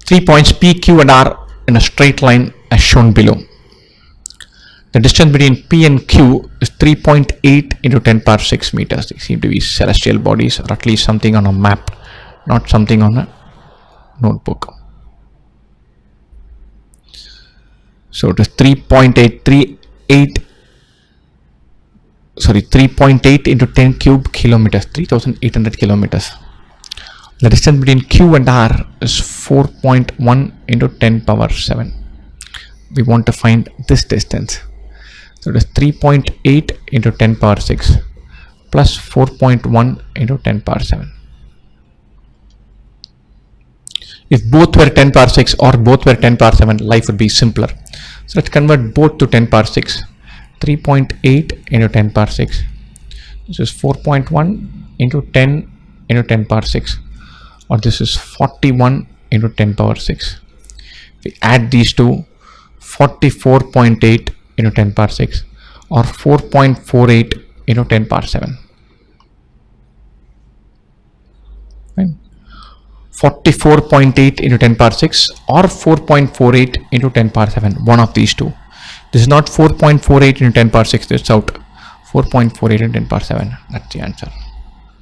3 points P, Q and R in a straight line as shown below. The distance between P and Q is 3.8 into 10 power 6 meters. They seem to be celestial bodies, or at least something on a map, not something on a notebook. So it is 3.8 into 10 cube kilometers, 3,800 kilometers. The distance between Q and R is 4.1 into 10 power 7. We want to find this distance. So it is 3.8 into 10 power 6 plus 4.1 into 10 power 7. If both were 10 power 6 or both were 10 power 7, life would be simpler. So let's convert both to 10 power 6. 3.8 into 10 power 6. This is 4.1 into 10 into 10 power 6. Or this is 41 into 10 power 6. If we add these two, 44.8 into 10 power 6 or 4.48 into 10 power 7. Fine. 44.8 into 10 power 6 or 4.48 into 10 power 7. One of these two. This is not 4.48 into 10 power 6. This is out. 4.48 into 10 power 7. That's the answer.